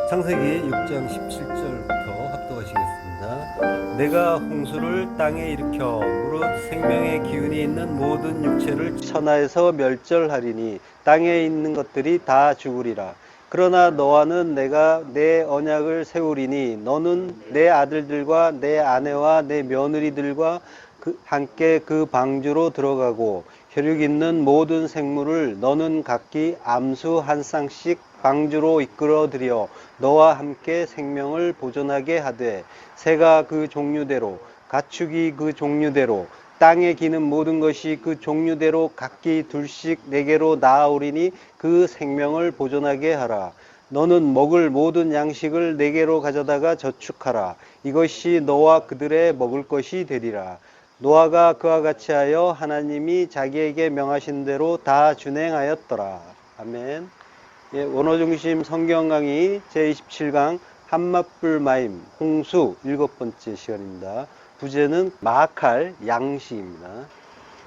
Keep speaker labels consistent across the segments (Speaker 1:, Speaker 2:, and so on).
Speaker 1: 창세기 6장 17절부터 합독하시겠습니다. 내가 홍수를 땅에 일으켜 무릇 생명의 기운이 있는 모든 육체를 천하에서 멸절하리니 땅에 있는 것들이 다 죽으리라. 그러나 너와는 내가 내 언약을 세우리니 너는 내 아들들과 내 아내와 내 며느리들과 함께 그 방주로 들어가고 혈육 있는 모든 생물을 너는 각기 암수 한 쌍씩 방주로 이끌어들여 너와 함께 생명을 보존하게 하되 새가 그 종류대로 가축이 그 종류대로 땅에 기는 모든 것이 그 종류대로 각기 둘씩 내게로 나아오리니 그 생명을 보존하게 하라. 너는 먹을 모든 양식을 내게로 가져다가 저축하라. 이것이 너와 그들의 먹을 것이 되리라. 노아가 그와 같이 하여 하나님이 자기에게 명하신 대로 다 준행하였더라. 아멘. 예, 원어중심 성경 강의 제27강 한맛불 마임 홍수 7번째 시간입니다. 부제는 마칼 양시입니다.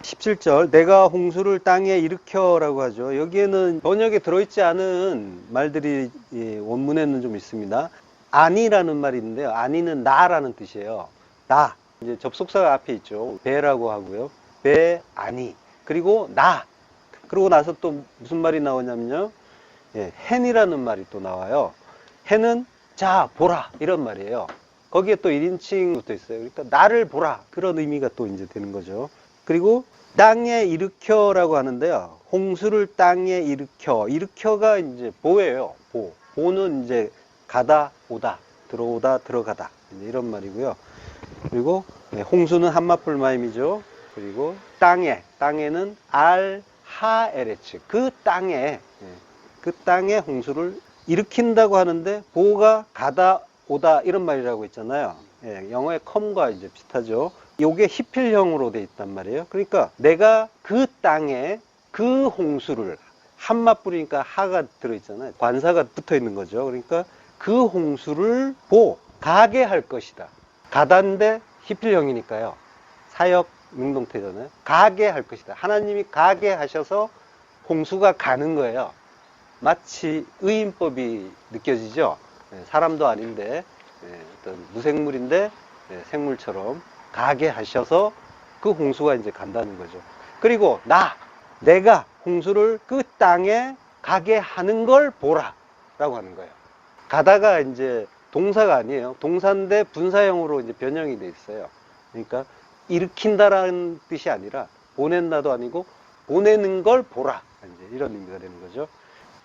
Speaker 1: 17절 내가 홍수를 땅에 일으켜라고 하죠. 여기에는 번역에 들어있지 않은 말들이 원문에는 좀 있습니다. 아니라는 말이 있는데요. 아니는 나라는 뜻이에요. 나. 이제 접속사가 앞에 있죠. 배라고 하고요. 배, 아니. 그리고 나. 그러고 나서 또 무슨 말이 나오냐면요. hen이라는 말이 또 나와요. hen은 자, 보라. 이런 말이에요. 거기에 또 1인칭 붙어 있어요. 그러니까 나를 보라. 그런 의미가 또 이제 되는 거죠. 그리고 땅에 일으켜라고 하는데요. 홍수를 땅에 일으켜. 일으켜가 이제 보예요. 보. 보는 이제 가다, 오다, 들어오다, 들어가다. 이제 이런 말이고요. 그리고 홍수는 한맛불 마임이죠. 그리고 땅에는 알, 하, 에레츠. 그 땅에 홍수를 일으킨다고 하는데 보가 가다, 오다 이런 말이라고 했잖아요. 영어의 come과 이제 비슷하죠. 요게 히필형으로 돼 있단 말이에요. 그러니까 내가 그 땅에 그 홍수를 한맛불이니까 하가 들어있잖아요. 관사가 붙어 있는 거죠. 그러니까 그 홍수를 가게 할 것이다. 가다인데 히필형이니까요. 사역 능동태잖아요. 가게 할 것이다. 하나님이 가게 하셔서 홍수가 가는 거예요. 마치 의인법이 느껴지죠. 사람도 아닌데 어떤 무생물인데 생물처럼 가게 하셔서 그 홍수가 이제 간다는 거죠. 그리고 내가 홍수를 그 땅에 가게 하는 걸 보라 라고 하는 거예요. 가다가 이제 동사가 아니에요. 동사인데 분사형으로 이제 변형이 돼 있어요. 그러니까 일으킨다라는 뜻이 아니라 보낸다도 아니고 보내는 걸 보라. 이제 이런 의미가 되는 거죠.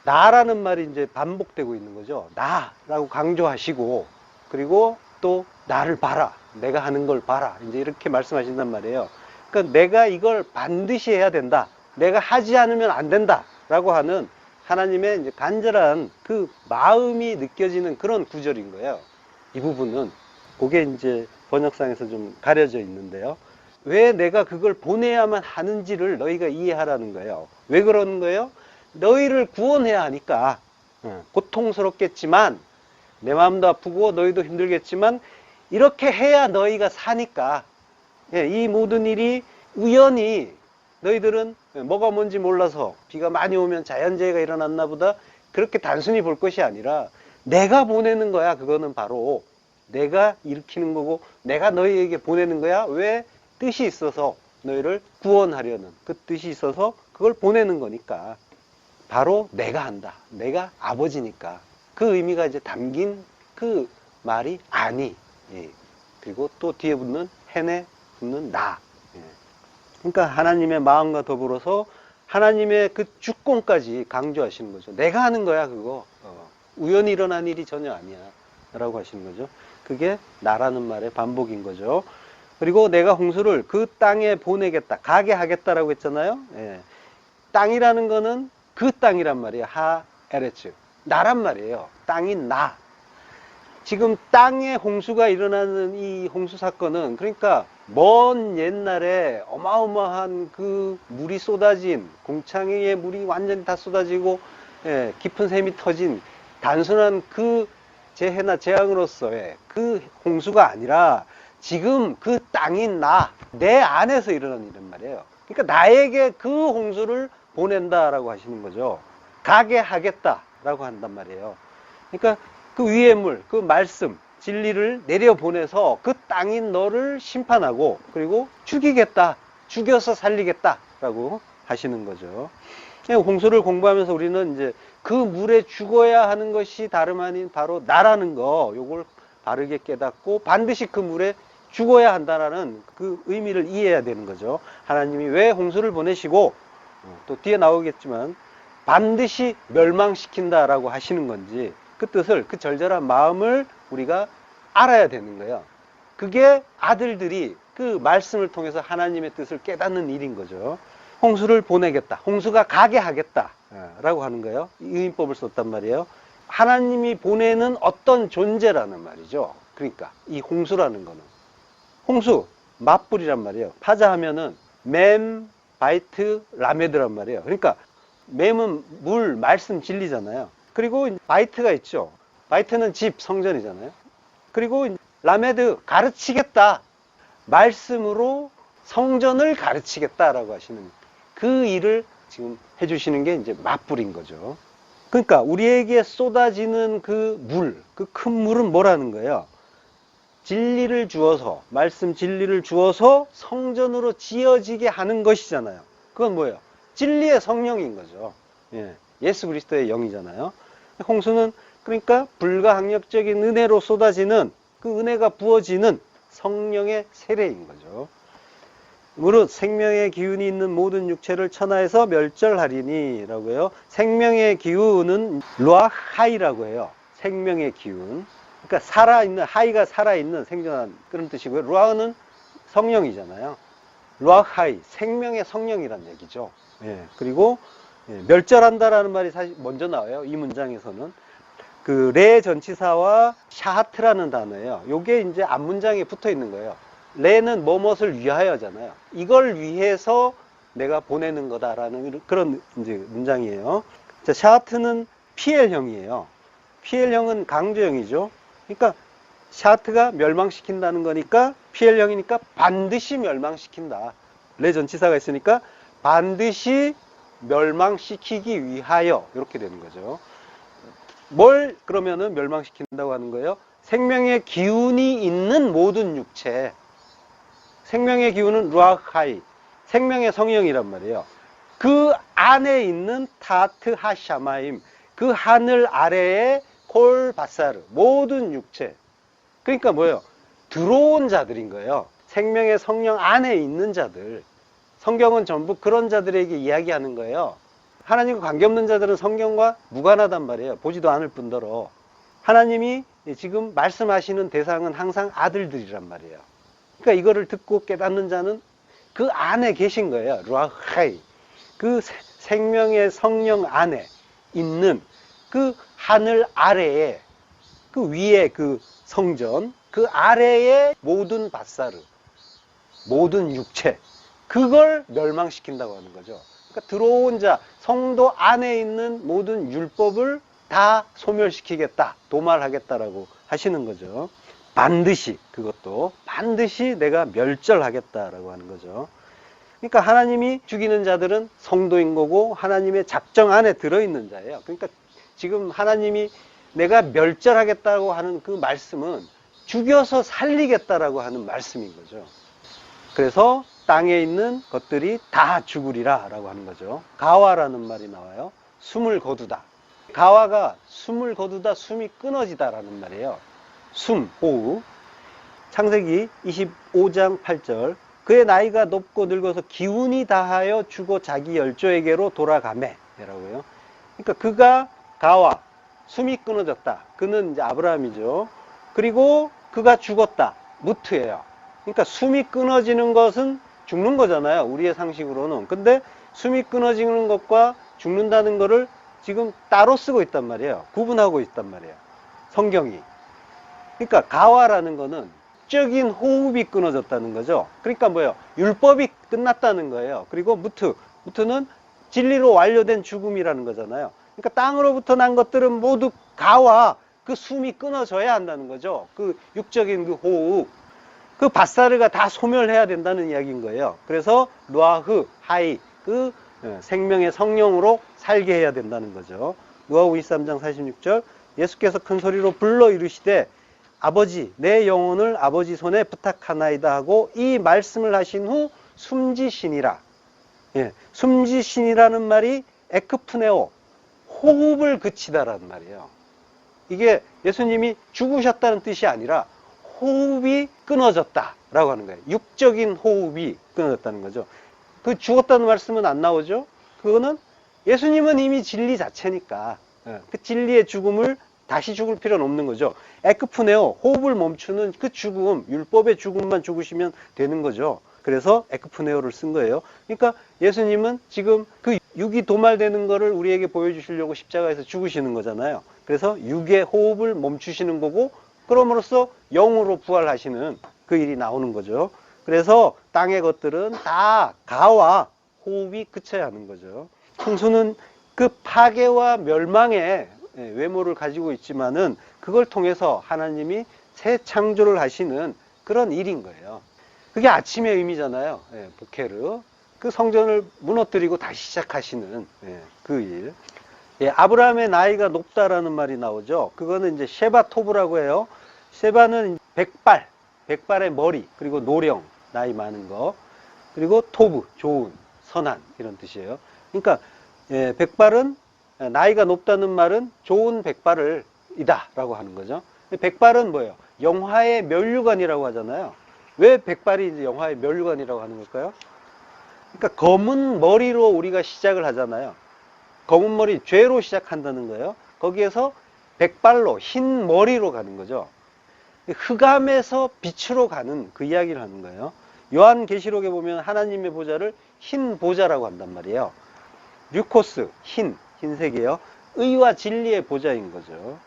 Speaker 1: 나라는 말이 이제 반복되고 있는 거죠. 나라고 강조하시고 그리고 또 나를 봐라. 내가 하는 걸 봐라. 이제 이렇게 말씀하신단 말이에요. 그러니까 내가 이걸 반드시 해야 된다. 내가 하지 않으면 안 된다. 라고 하는 하나님의 이제 간절한 그 마음이 느껴지는 그런 구절인 거예요. 이 부분은 그게 이제 번역상에서 좀 가려져 있는데요. 왜 내가 그걸 보내야만 하는지를 너희가 이해하라는 거예요. 왜 그러는 거예요? 너희를 구원해야 하니까. 고통스럽겠지만 내 마음도 아프고 너희도 힘들겠지만 이렇게 해야 너희가 사니까. 이 모든 일이 우연히 너희들은 뭐가 뭔지 몰라서 비가 많이 오면 자연재해가 일어났나 보다 그렇게 단순히 볼 것이 아니라 내가 보내는 거야. 그거는 바로 내가 일으키는 거고 내가 너희에게 보내는 거야. 왜? 뜻이 있어서 너희를 구원하려는 그 뜻이 있어서 그걸 보내는 거니까 바로 내가 한다. 내가 아버지니까 그 의미가 이제 담긴 그 말이 아니. 그리고 또 뒤에 붙는 hen에 붙는 나. 그러니까 하나님의 마음과 더불어서 하나님의 그 주권까지 강조하시는 거죠. 내가 하는 거야 그거. 우연히 일어난 일이 전혀 아니야 라고 하시는 거죠. 그게 나라는 말의 반복인 거죠. 그리고 내가 홍수를 그 땅에 보내겠다. 가게 하겠다라고 했잖아요. 땅이라는 거는 그 땅이란 말이에요. 하, 에레츠. 나란 말이에요. 땅인 나. 지금 땅에 홍수가 일어나는 이 홍수 사건은 그러니까 먼 옛날에 어마어마한 그 물이 쏟아진 공창의 물이 완전히 다 쏟아지고 깊은 샘이 터진 단순한 그 재해나 재앙으로서의 그 홍수가 아니라 지금 그 땅인 내 안에서 일어나는 일란 말이에요. 그러니까 나에게 그 홍수를 보낸다라고 하시는 거죠. 가게 하겠다라고 한단 말이에요. 그러니까 그 위의 물, 그 말씀, 진리를 내려보내서 그 땅인 너를 심판하고 그리고 죽이겠다, 죽여서 살리겠다라고 하시는 거죠. 홍수를 공부하면서 우리는 이제 그 물에 죽어야 하는 것이 다름 아닌 바로 나라는 거, 요걸 바르게 깨닫고 반드시 그 물에 죽어야 한다라는 그 의미를 이해해야 되는 거죠. 하나님이 왜 홍수를 보내시고 또 뒤에 나오겠지만 반드시 멸망시킨다라고 하시는 건지 그 뜻을, 그 절절한 마음을 우리가 알아야 되는 거예요. 그게 아들들이 그 말씀을 통해서 하나님의 뜻을 깨닫는 일인 거죠. 홍수를 보내겠다, 홍수가 가게 하겠다 라고 하는 거예요. 이 의인법을 썼단 말이에요. 하나님이 보내는 어떤 존재라는 말이죠. 그러니까 이 홍수라는 거는, 홍수 맞불이란 말이에요. 파자하면은 mem, 바이트, 라메드란 말이에요. 그러니까 mem은 물, 말씀, 진리잖아요. 그리고 바이트가 있죠. 바이트는 집, 성전이잖아요. 그리고 라메드, 가르치겠다, 말씀으로 성전을 가르치겠다라고 하시는 그 일을 지금 해주시는 게 이제 맞불인 거죠. 그러니까 우리에게 쏟아지는 그 물, 그 큰 물은 뭐라는 거예요? 진리를 주어서, 말씀 진리를 주어서 성전으로 지어지게 하는 것이잖아요. 그건 뭐예요? 진리의 성령인 거죠. 예, 예수 그리스도의 영이잖아요. 홍수는 그러니까 불가항력적인 은혜로 쏟아지는, 그 은혜가 부어지는 성령의 세례인 거죠. 무릇 생명의 기운이 있는 모든 육체를 천하에서 멸절하리니 라고 해요. 생명의 기운은 루아하이라고 해요. 생명의 기운. 그러니까 살아있는, 하이가 살아있는, 생존한 그런 뜻이고요. 루아는 성령이잖아요. 루아하이, 생명의 성령이란 얘기죠. 예, 그리고 멸절한다라는 말이 사실 먼저 나와요. 이 문장에서는. 그 레 전치사와 샤하트라는 단어예요. 요게 이제 앞문장에 붙어 있는 거예요. 레는 뭐뭇을 위하여잖아요. 이걸 위해서 내가 보내는 거다라는 그런 이제 문장이에요. 자, 샤하트는 PL형이에요. PL형은 강조형이죠. 그러니까 샤하트가 멸망시킨다는 거니까 PL형이니까 반드시 멸망시킨다. 레 전치사가 있으니까 반드시 멸망시키기 위하여, 이렇게 되는 거죠. 뭘 그러면은 멸망시킨다고 하는 거예요? 생명의 기운이 있는 모든 육체. 생명의 기운은 루아하이, 생명의 성령이란 말이에요. 그 안에 있는 타트 하샤마임, 그 하늘 아래에 콜 바사르, 모든 육체. 그러니까 뭐예요? 들어온 자들인 거예요. 생명의 성령 안에 있는 자들. 성경은 전부 그런 자들에게 이야기하는 거예요. 하나님과 관계없는 자들은 성경과 무관하단 말이에요. 보지도 않을 뿐더러. 하나님이 지금 말씀하시는 대상은 항상 아들들이란 말이에요. 그러니까 이거를 듣고 깨닫는 자는 그 안에 계신 거예요. 루아하이. 그 생명의 성령 안에 있는 그 하늘 아래에, 그 위에 그 성전, 그 아래에 모든 바사르, 모든 육체, 그걸 멸망시킨다고 하는 거죠. 그러니까 들어온 자, 성도 안에 있는 모든 율법을 다 소멸시키겠다, 도말하겠다라고 하시는 거죠. 반드시, 그것도 반드시 내가 멸절하겠다라고 하는 거죠. 그러니까 하나님이 죽이는 자들은 성도인 거고 하나님의 작정 안에 들어있는 자예요. 그러니까 지금 하나님이 내가 멸절하겠다고 하는 그 말씀은 죽여서 살리겠다라고 하는 말씀인 거죠. 그래서 땅에 있는 것들이 다 죽으리라 라고 하는 거죠. 가와라는 말이 나와요. 숨을 거두다. 가와가 숨을 거두다, 숨이 끊어지다 라는 말이에요. 숨, 호흡. 창세기 25장 8절. 그의 나이가 높고 늙어서 기운이 다하여 죽어 자기 열조에게로 돌아가매 라고요. 그러니까 그가 가와, 숨이 끊어졌다. 그는 이제 아브라함이죠. 그리고 그가 죽었다. 무트예요. 그러니까 숨이 끊어지는 것은 죽는 거잖아요. 우리의 상식으로는. 근데 숨이 끊어지는 것과 죽는다는 거를 지금 따로 쓰고 있단 말이에요. 구분하고 있단 말이에요. 성경이. 그러니까 가와라는 거는 적인 호흡이 끊어졌다는 거죠. 그러니까 뭐예요? 율법이 끝났다는 거예요. 그리고 무트는 진리로 완료된 죽음이라는 거잖아요. 그러니까 땅으로부터 난 것들은 모두 가와, 그 숨이 끊어져야 한다는 거죠. 그 육적인 그 호흡. 그 바사르가 다 소멸해야 된다는 이야기인 거예요. 그래서 루아흐, 하이, 생명의 성령으로 살게 해야 된다는 거죠. 누가복음 23장 46절. 예수께서 큰 소리로 불러 이르시되 아버지 내 영혼을 아버지 손에 부탁하나이다 하고 이 말씀을 하신 후 숨지시니라. 예, 숨지시니라는 말이 에크프네오, 호흡을 그치다라는 말이에요. 이게 예수님이 죽으셨다는 뜻이 아니라 호흡이 끊어졌다라고 하는 거예요. 육적인 호흡이 끊어졌다는 거죠. 그 죽었다는 말씀은 안 나오죠. 그거는 예수님은 이미 진리 자체니까 그 진리의 죽음을 다시 죽을 필요는 없는 거죠. 에크프네오, 호흡을 멈추는 그 죽음, 율법의 죽음만 죽으시면 되는 거죠. 그래서 에크프네오를 쓴 거예요. 그러니까 예수님은 지금 그 육이 도말되는 거를 우리에게 보여주시려고 십자가에서 죽으시는 거잖아요. 그래서 육의 호흡을 멈추시는 거고, 그럼으로써 영으로 부활하시는 그 일이 나오는 거죠. 그래서 땅의 것들은 다 가와 호흡이 그쳐야 하는 거죠. 홍수는 그 파괴와 멸망의 외모를 가지고 있지만은 그걸 통해서 하나님이 새 창조를 하시는 그런 일인 거예요. 그게 아침의 의미잖아요. 보케르. 그 성전을 무너뜨리고 다시 시작하시는 그 일. 아브라함의 나이가 높다라는 말이 나오죠. 그거는 이제 셰바토브라고 해요. 셰바는 백발의 머리, 그리고 노령, 나이 많은 거, 그리고 토브, 좋은, 선한 이런 뜻이에요. 그러니까 백발은 나이가 높다는 말은 좋은 백발을 이다 라고 하는 거죠. 백발은 뭐예요? 영화의 면류관이라고 하잖아요. 왜 백발이 이제 영화의 면류관이라고 하는 걸까요? 그러니까 검은 머리로 우리가 시작을 하잖아요. 검은 머리, 죄로 시작한다는 거예요. 거기에서 백발로, 흰 머리로 가는 거죠. 흑암에서 빛으로 가는 그 이야기를 하는 거예요. 요한계시록에 보면 하나님의 보좌를 흰 보좌라고 한단 말이에요. 류코스, 흰색이에요. 의와 진리의 보좌인 거죠.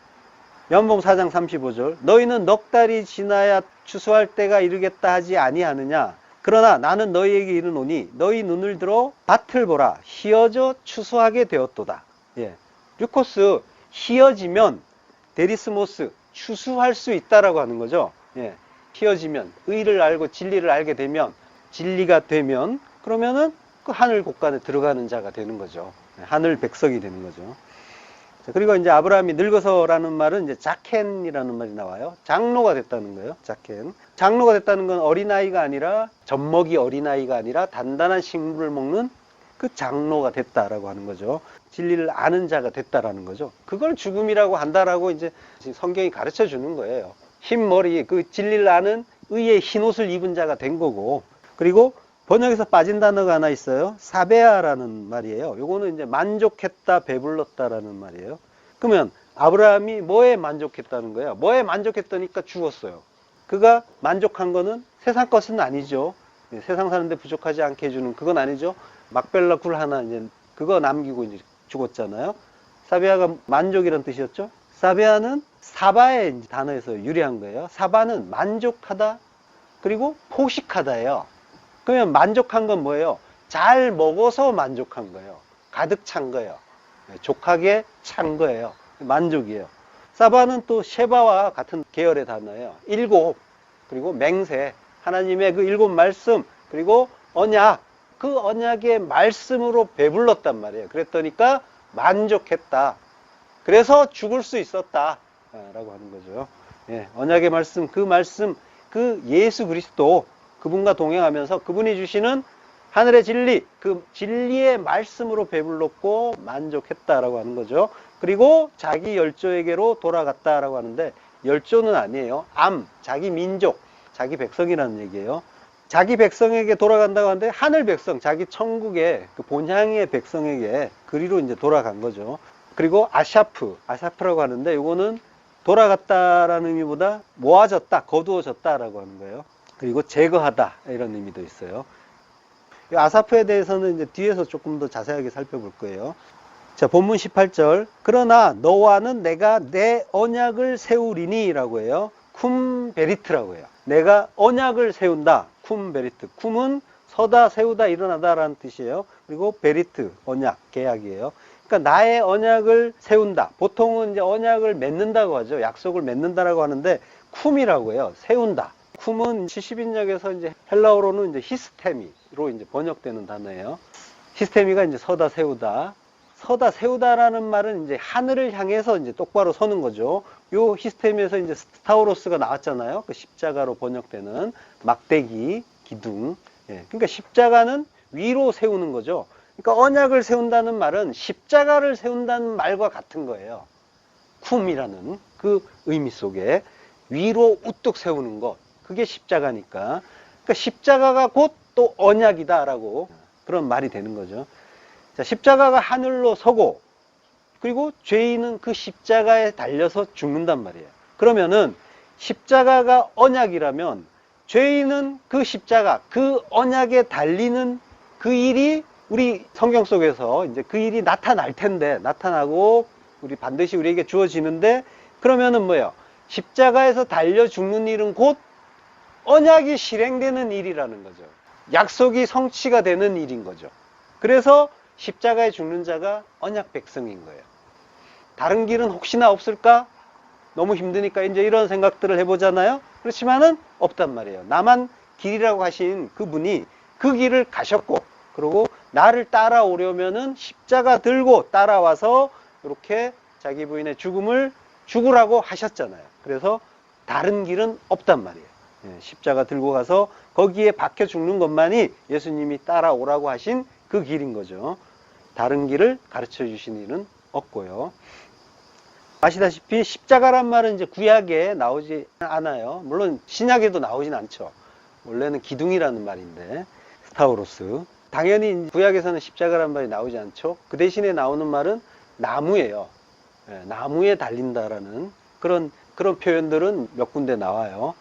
Speaker 1: 요한복음 4장 35절 너희는 넉 달이 지나야 추수할 때가 이르겠다 하지 아니하느냐. 그러나 나는 너희에게 이르노니 너희 눈을 들어 밭을 보라. 희어져 추수하게 되었도다. 류코스, 희어지면 데리스모스, 추수할 수 있다라고 하는 거죠. 희어지면, 의를 알고 진리를 알게 되면, 진리가 되면, 그러면은 그 하늘 곳간에 들어가는 자가 되는 거죠. 하늘 백성이 되는 거죠. 그리고 이제 아브라함이 늙어서라는 말은 이제 자켄이라는 말이 나와요. 장로가 됐다는 거예요. 자켄. 장로가 됐다는 건 어린아이가 아니라, 젖먹이 어린아이가 아니라 단단한 식물을 먹는 그 장로가 됐다라고 하는 거죠. 진리를 아는 자가 됐다라는 거죠. 그걸 죽음이라고 한다라고 이제 성경이 가르쳐 주는 거예요. 흰 머리, 그 진리를 아는 의의 흰 옷을 입은 자가 된 거고, 그리고 번역에서 빠진 단어가 하나 있어요. 사베아라는 말이에요. 요거는 이제 만족했다, 배불렀다라는 말이에요. 그러면 아브라함이 뭐에 만족했다는 거예요? 뭐에 만족했다니까 죽었어요. 그가 만족한 거는 세상 것은 아니죠. 세상 사는데 부족하지 않게 해주는 그건 아니죠. 막벨라 굴 하나 이제 그거 남기고 이제 죽었잖아요. 사베아가 만족이란 뜻이었죠. 사베아는 사바의 단어에서 유래한 거예요. 사바는 만족하다, 그리고 포식하다예요. 그러면 만족한 건 뭐예요? 잘 먹어서 만족한 거예요. 가득 찬 거예요. 족하게 찬 거예요. 만족이에요. 사바는 또 셰바와 같은 계열의 단어예요. 일곱, 그리고 맹세, 하나님의 그 일곱 말씀, 그리고 언약, 그 언약의 말씀으로 배불렀단 말이에요. 그랬더니까 만족했다. 그래서 죽을 수 있었다 라고 하는 거죠. 언약의 말씀, 그 예수 그리스도, 그분과 동행하면서 그분이 주시는 하늘의 진리, 그 진리의 말씀으로 배불렀고 만족했다라고 하는 거죠. 그리고 자기 열조에게로 돌아갔다라고 하는데, 열조는 아니에요. 자기 민족, 자기 백성이라는 얘기예요. 자기 백성에게 돌아간다고 하는데, 하늘 백성, 자기 천국의 그 본향의 백성에게 그리로 이제 돌아간 거죠. 그리고 아샤프라고 하는데, 이거는 돌아갔다라는 의미보다 모아졌다, 거두어졌다라고 하는 거예요. 그리고 제거하다, 이런 의미도 있어요. 이 아사프에 대해서는 이제 뒤에서 조금 더 자세하게 살펴볼 거예요. 자, 본문 18절. 그러나 너와는 내가 내 언약을 세우리니 라고 해요. 쿰베리트라고 해요. 내가 언약을 세운다. 쿰베리트. 쿰은 서다, 세우다, 일어나다 라는 뜻이에요. 그리고 베리트, 언약, 계약이에요. 그러니까 나의 언약을 세운다. 보통은 이제 언약을 맺는다고 하죠. 약속을 맺는다라고 하는데, 쿰이라고 해요. 세운다. 쿰은 70인역에서 이제 헬라어로는 이제 히스테미로 이제 번역되는 단어예요. 히스테미가 이제 서다, 세우다. 서다, 세우다라는 말은 이제 하늘을 향해서 이제 똑바로 서는 거죠. 요 시스템에서 이제 스타우로스가 나왔잖아요. 그 십자가로 번역되는 막대기, 기둥. 예. 그러니까 십자가는 위로 세우는 거죠. 그러니까 언약을 세운다는 말은 십자가를 세운다는 말과 같은 거예요. 쿰이라는 그 의미 속에 위로 우뚝 세우는 것. 그게 십자가니까. 그러니까 십자가가 곧 또 언약이다라고 그런 말이 되는 거죠. 자, 십자가가 하늘로 서고 그리고 죄인은 그 십자가에 달려서 죽는단 말이에요. 그러면은 십자가가 언약이라면 죄인은 그 십자가, 그 언약에 달리는 그 일이 우리 성경 속에서 이제 그 일이 나타날 텐데, 나타나고 우리 반드시 우리에게 주어지는데, 그러면은 뭐예요? 십자가에서 달려 죽는 일은 곧 언약이 실행되는 일이라는 거죠. 약속이 성취가 되는 일인 거죠. 그래서 십자가에 죽는 자가 언약 백성인 거예요. 다른 길은 혹시나 없을까? 너무 힘드니까 이제 이런 생각들을 해보잖아요. 그렇지만은 없단 말이에요. 나만 길이라고 하신 그분이 그 길을 가셨고, 그리고 나를 따라오려면은 십자가 들고 따라와서 이렇게 자기 부인의 죽음을 죽으라고 하셨잖아요. 그래서 다른 길은 없단 말이에요. 십자가 들고 가서 거기에 박혀 죽는 것만이 예수님이 따라오라고 하신 그 길인 거죠. 다른 길을 가르쳐 주신 일은 없고요. 아시다시피 십자가란 말은 이제 구약에 나오지 않아요. 물론 신약에도 나오진 않죠. 원래는 기둥이라는 말인데, 스타우로스. 당연히 구약에서는 십자가란 말이 나오지 않죠. 그 대신에 나오는 말은 나무예요. 나무에 달린다라는 그런 표현들은 몇 군데 나와요.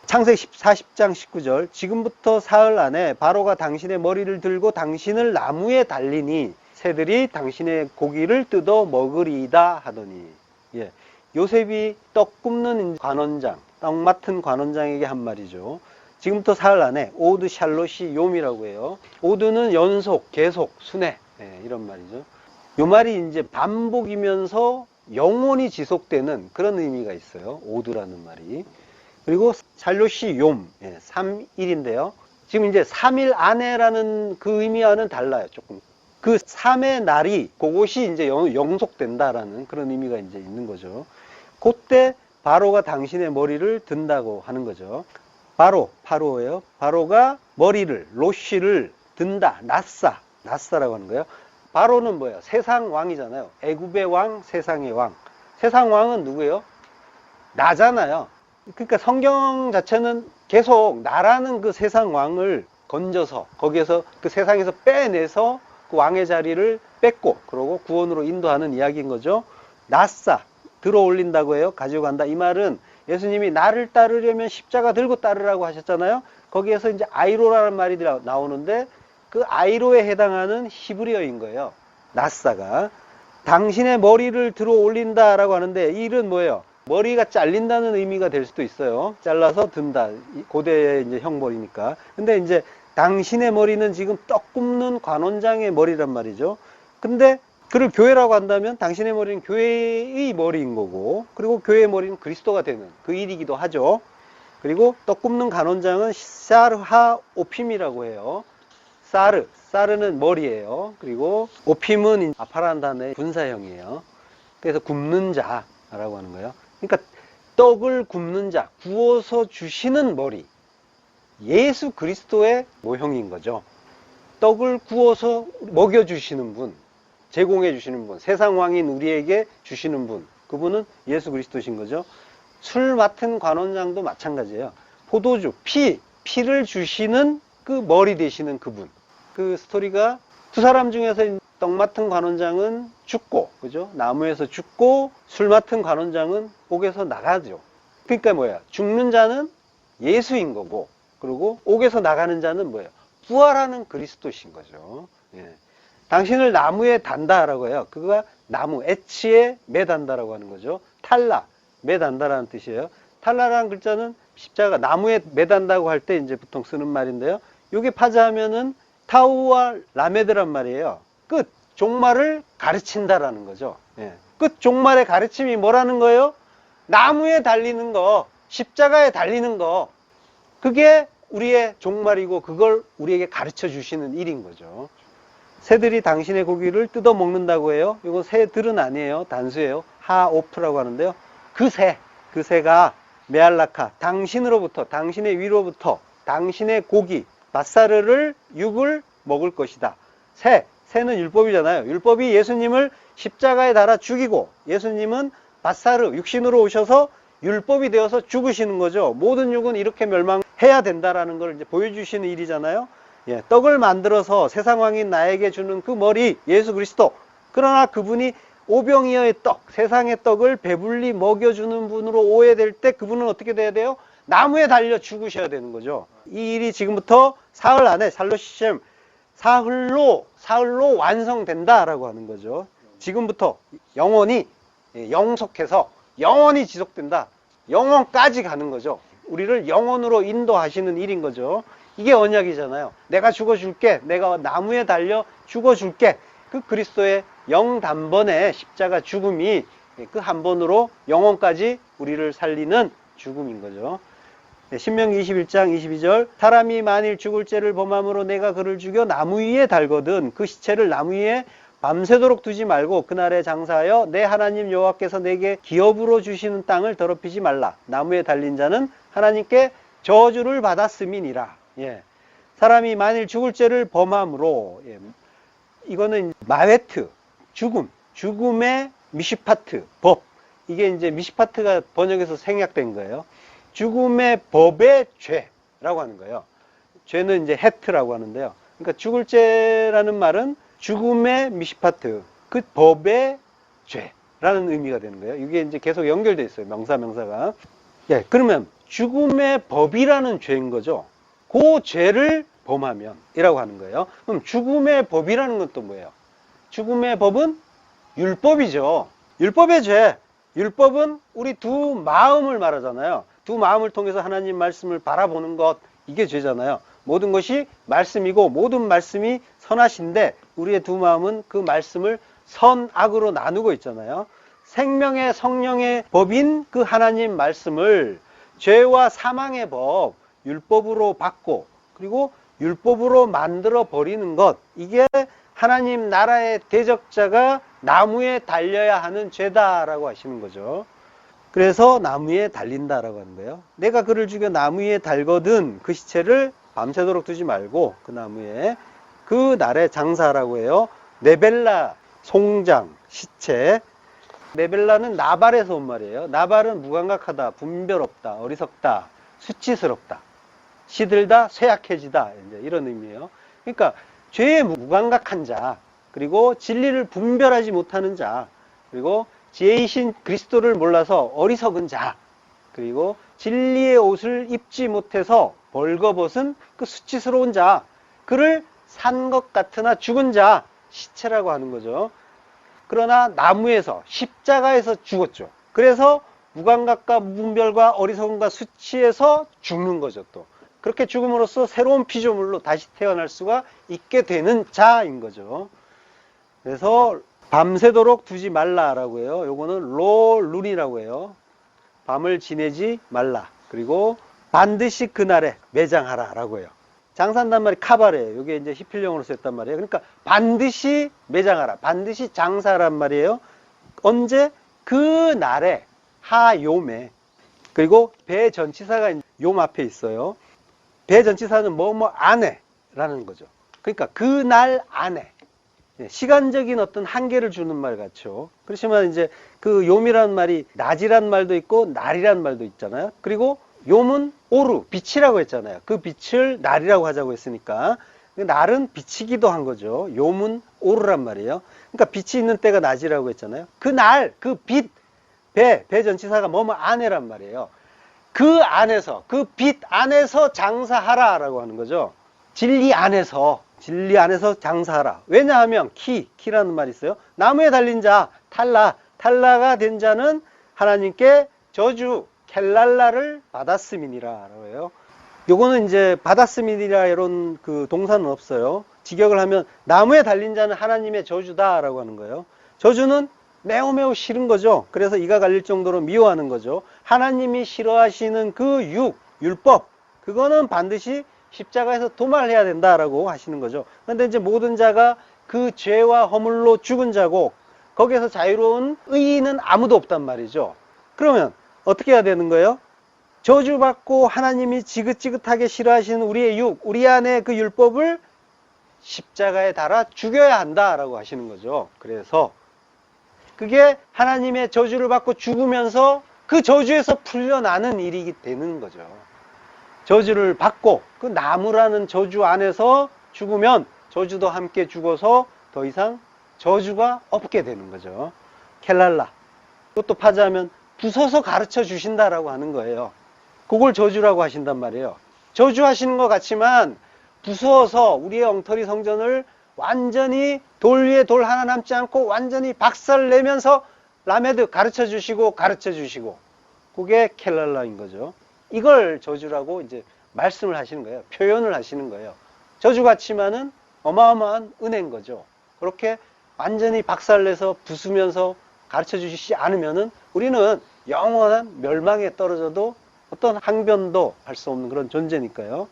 Speaker 1: 창세기 40장 19절, 지금부터 사흘 안에 바로가 당신의 머리를 들고 당신을 나무에 달리니 새들이 당신의 고기를 뜯어 먹으리이다 하더니. 예, 요셉이 떡 굽는 관원장, 떡 맡은 관원장에게 한 말이죠. 지금부터 사흘 안에 오드 샬롯이 욤이라고 해요. 오드는 연속, 계속, 순회, 이런 말이죠. 요 말이 이제 반복이면서 영원히 지속되는 그런 의미가 있어요. 오드라는 말이. 그리고 샬롯이 욤, 3일인데요. 지금 이제 3일 안에라는 그 의미와는 달라요, 조금. 그 3의 날이 그것이 이제 영속된다라는 그런 의미가 이제 있는 거죠. 그때 바로가 당신의 머리를 든다고 하는 거죠. 파로예요. 바로가 머리를, 로쉬를 든다. 나사라고 하는 거예요. 바로는 뭐예요? 세상 왕이잖아요. 애굽의 왕, 세상의 왕. 세상 왕은 누구예요? 나잖아요. 그러니까 성경 자체는 계속 나라는 그 세상 왕을 건져서 거기에서 그 세상에서 빼내서 그 왕의 자리를 뺏고 그러고 구원으로 인도하는 이야기인 거죠. 들어 올린다고 해요. 가지고 간다. 이 말은 예수님이 나를 따르려면 십자가 들고 따르라고 하셨잖아요. 거기에서 이제 아이로라는 말이 나오는데 그 아이로에 해당하는 히브리어인 거예요. 나사가. 당신의 머리를 들어 올린다라고 하는데 이 일은 뭐예요? 머리가 잘린다는 의미가 될 수도 있어요. 잘라서 든다. 고대의 이제 형벌이니까. 근데 이제 당신의 머리는 지금 떡 굽는 관원장의 머리란 말이죠. 근데 그를 교회라고 한다면 당신의 머리는 교회의 머리인 거고, 그리고 교회의 머리는 그리스도가 되는 그 일이기도 하죠. 그리고 떡 굽는 관원장은 사르하 오핌이라고 해요. 사르는 머리예요. 그리고 오핌은 아파라는 단어의 분사형이에요. 그래서 굽는 자라고 하는 거예요. 그러니까 떡을 굽는 자, 구워서 주시는 머리, 예수 그리스도의 모형인 거죠. 떡을 구워서 먹여주시는 분, 제공해 주시는 분, 세상 왕인 우리에게 주시는 분, 그분은 예수 그리스도신 거죠. 술 맡은 관원장도 마찬가지예요. 포도주, 피를 주시는 그 머리 되시는 그분. 그 스토리가 두 사람 중에서 떡 맡은 관원장은 죽고, 그죠? 나무에서 죽고, 술 맡은 관원장은 옥에서 나가죠. 그러니까 뭐야? 죽는 자는 예수인 거고, 그리고 옥에서 나가는 자는 뭐예요? 부활하는 그리스도신 거죠. 예. 당신을 나무에 단다라고 해요. 그거가 나무, 애치에 매단다라고 하는 거죠. 탈라, 매단다라는 뜻이에요. 탈라라는 글자는 십자가, 나무에 매단다고 할 때 이제 보통 쓰는 말인데요. 이게 파자하면은 타우와 라메드란 말이에요. 끝, 종말을 가르친다라는 거죠. 예. 끝, 종말의 가르침이 뭐라는 거예요? 나무에 달리는 거, 십자가에 달리는 거. 그게 우리의 종말이고 그걸 우리에게 가르쳐 주시는 일인 거죠. 새들이 당신의 고기를 뜯어 먹는다고 해요. 이거 새들은 아니에요. 단수예요. 하오프라고 하는데요. 그 새가 메알라카, 당신으로부터, 당신의 위로부터 당신의 고기, 바사르를, 육을 먹을 것이다. 새는 율법이잖아요. 율법이 예수님을 십자가에 달아 죽이고, 예수님은 바사르, 육신으로 오셔서 율법이 되어서 죽으시는 거죠. 모든 육은 이렇게 멸망해야 된다라는 걸 이제 보여주시는 일이잖아요. 예, 떡을 만들어서 세상 왕인 나에게 주는 그 머리, 예수 그리스도. 그러나 그분이 오병이어의 떡, 세상의 떡을 배불리 먹여주는 분으로 오해될 때 그분은 어떻게 돼야 돼요? 나무에 달려 죽으셔야 되는 거죠. 이 일이 지금부터 사흘 안에 살로시셈, 사흘로 완성된다라고 하는 거죠. 지금부터 영원히 영속해서 영원히 지속된다. 영원까지 가는 거죠. 우리를 영원으로 인도하시는 일인 거죠. 이게 언약이잖아요. 내가 죽어줄게. 내가 나무에 달려 죽어줄게. 그 그리스도의 영단번의 십자가 죽음이 그 한 번으로 영원까지 우리를 살리는 죽음인 거죠. 신명기 21장 22절 사람이 만일 죽을 죄를 범함으로 내가 그를 죽여 나무 위에 달거든 그 시체를 나무 위에 밤새도록 두지 말고 그날에 장사하여 내 하나님 여호와께서 내게 기업으로 주시는 땅을 더럽히지 말라. 나무에 달린 자는 하나님께 저주를 받았음이니라. 예. 사람이 만일 죽을 죄를 범함으로, 예. 이거는 마웨트, 죽음의 미시파트, 법. 이게 이제 미시파트가 번역해서 생략된 거예요. 죽음의 법의 죄라고 하는 거예요. 죄는 이제 헤트라고 하는데요. 그러니까 죽을 죄라는 말은 죽음의 미시파트, 그 법의 죄라는 의미가 되는 거예요. 이게 이제 계속 연결되어 있어요. 명사가. 예, 그러면 죽음의 법이라는 죄인 거죠. 그 죄를 범하면 이라고 하는 거예요. 그럼 죽음의 법이라는 건 또 뭐예요? 죽음의 법은 율법이죠. 율법의 죄. 율법은 우리 두 마음을 말하잖아요. 두 마음을 통해서 하나님 말씀을 바라보는 것, 이게 죄잖아요. 모든 것이 말씀이고 모든 말씀이 선하신데 우리의 두 마음은 그 말씀을 선악으로 나누고 있잖아요. 생명의 성령의 법인 그 하나님 말씀을 죄와 사망의 법, 율법으로 받고 그리고 율법으로 만들어 버리는 것, 이게 하나님 나라의 대적자가 나무에 달려야 하는 죄다라고 하시는 거죠. 그래서 나무에 달린다라고 하는 거예요. 내가 그를 죽여 나무 위에 달거든 그 시체를 밤새도록 두지 말고 그 나무에 그 날에 장사하라고 해요. 네벨라, 송장, 시체. 네벨라는 나발에서 온 말이에요. 나발은 무감각하다, 분별없다, 어리석다, 수치스럽다, 시들다, 쇠약해지다, 이제 이런 의미예요. 그러니까 죄에 무감각한 자, 그리고 진리를 분별하지 못하는 자, 그리고 지혜이신 그리스도를 몰라서 어리석은 자, 그리고 진리의 옷을 입지 못해서 벌거벗은 그 수치스러운 자, 그를 산 것 같으나 죽은 자, 시체라고 하는 거죠. 그러나 나무에서, 십자가에서 죽었죠. 그래서 무감각과 무분별과 어리석음과 수치에서 죽는 거죠. 또 그렇게 죽음으로써 새로운 피조물로 다시 태어날 수가 있게 되는 자인 거죠. 그래서 밤새도록 두지 말라라고 해요. 요거는 룰이라고 해요. 밤을 지내지 말라. 그리고 반드시 그날에 매장하라라고 해요. 장사한단 말이 카바레예요. 이게 이제 히필령으로 썼단 말이에요. 그러니까 반드시 매장하라. 반드시 장사하란 말이에요. 언제? 그 날에 하요메. 그리고 배전치사가 요 앞에 있어요. 배전치사는 뭐뭐 안에라는 거죠. 그러니까 그 날 안에. 시간적인 어떤 한계를 주는 말 같죠. 그렇지만 이제 그 요미라는 말이 낮이란 말도 있고 날이란 말도 있잖아요. 그리고 요문 오루, 빛이라고 했잖아요. 그 빛을 날이라고 하자고 했으니까 날은 빛이기도 한 거죠. 요문 오루란 말이에요. 그러니까 빛이 있는 때가 낮이라고 했잖아요. 그 날, 그 빛, 배전치사가 뭐뭐 안에란 말이에요. 그 안에서, 그 빛 안에서 장사하라라고 하는 거죠. 진리 안에서 장사하라. 왜냐하면 키라는 말이 있어요. 나무에 달린 자, 탈라가 된 자는 하나님께 저주, 켈랄라를 받았음이니라라고 해요. 요거는 이제 받았음이니라 이런 그 동사는 없어요. 직역을 하면 나무에 달린 자는 하나님의 저주다라고 하는 거예요. 저주는 매우 싫은 거죠. 그래서 이가 갈릴 정도로 미워하는 거죠. 하나님이 싫어하시는 그 율법, 그거는 반드시 십자가에서 도말해야 된다라고 하시는 거죠. 그런데 이제 모든 자가 그 죄와 허물로 죽은 자고 거기에서 자유로운 의인은 아무도 없단 말이죠. 그러면 어떻게 해야 되는 거예요? 저주받고 하나님이 지긋지긋하게 싫어하시는 우리의 우리 안에 그 율법을 십자가에 달아 죽여야 한다라고 하시는 거죠. 그래서 그게 하나님의 저주를 받고 죽으면서 그 저주에서 풀려나는 일이 되는 거죠. 저주를 받고 그 나무라는 저주 안에서 죽으면 저주도 함께 죽어서 더 이상 저주가 없게 되는 거죠. 켈랄라. 그것도 파자하면 부숴서 가르쳐 주신다라고 하는 거예요. 그걸 저주라고 하신단 말이에요. 저주하시는 것 같지만 부수어서 우리의 엉터리 성전을 완전히 돌 위에 돌 하나 남지 않고 완전히 박살내면서 라메드 가르쳐 주시고 그게 켈랄라인 거죠. 이걸 저주라고 이제 말씀을 하시는 거예요. 표현을 하시는 거예요. 저주 같지만은 어마어마한 은혜인 거죠. 그렇게 완전히 박살내서 부수면서 가르쳐 주시지 않으면은 우리는 영원한 멸망에 떨어져도 어떤 항변도 할 수 없는 그런 존재니까요.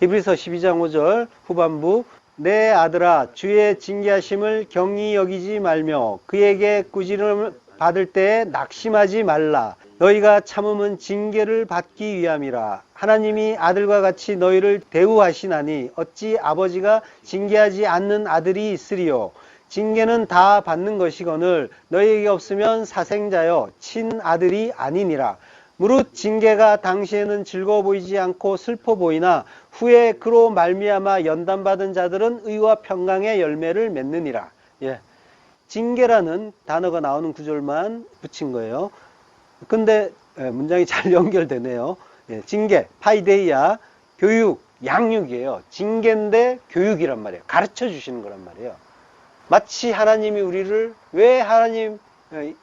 Speaker 1: 히브리서 12장 5절 후반부 내 아들아 주의 징계하심을 경히 여기지 말며 그에게 꾸지람을 받을 때에 낙심하지 말라. 너희가 참음은 징계를 받기 위함이라. 하나님이 아들과 같이 너희를 대우하시나니 어찌 아버지가 징계하지 않는 아들이 있으리요. 징계는 다 받는 것이거늘 너희에게 없으면 사생자여 친아들이 아니니라. 무릇 징계가 당시에는 즐거워 보이지 않고 슬퍼 보이나 후에 그로 말미암아 연단받은 자들은 의와 평강의 열매를 맺느니라. 예. 징계라는 단어가 나오는 구절만 붙인 거예요. 근데 문장이 잘 연결되네요. 예. 징계, 파이데이아, 교육, 양육이에요. 징계인데 교육이란 말이에요. 가르쳐 주시는 거란 말이에요. 마치 하나님이 우리를 왜 하나님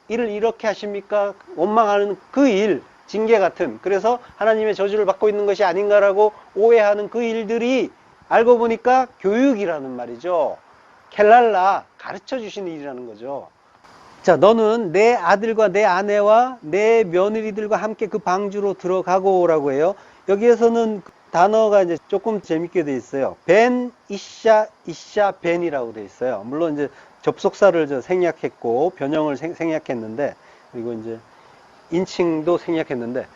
Speaker 1: 일을 이렇게 하십니까? 원망하는 그 일, 징계 같은, 그래서 하나님의 저주를 받고 있는 것이 아닌가라고 오해하는 그 일들이 알고 보니까 교육이라는 말이죠. 켈랄라, 가르쳐 주시는 일이라는 거죠. 자, 너는 내 아들과 내 아내와 내 며느리들과 함께 그 방주로 들어가고 라고 해요. 여기에서는 단어가 이제 조금 재밌게 돼 있어요. 벤, 이샤, 벤이라고 돼 있어요. 물론 이제 접속사를 생략했고 변형을 생략했는데, 그리고 이제 인칭도 생략했는데,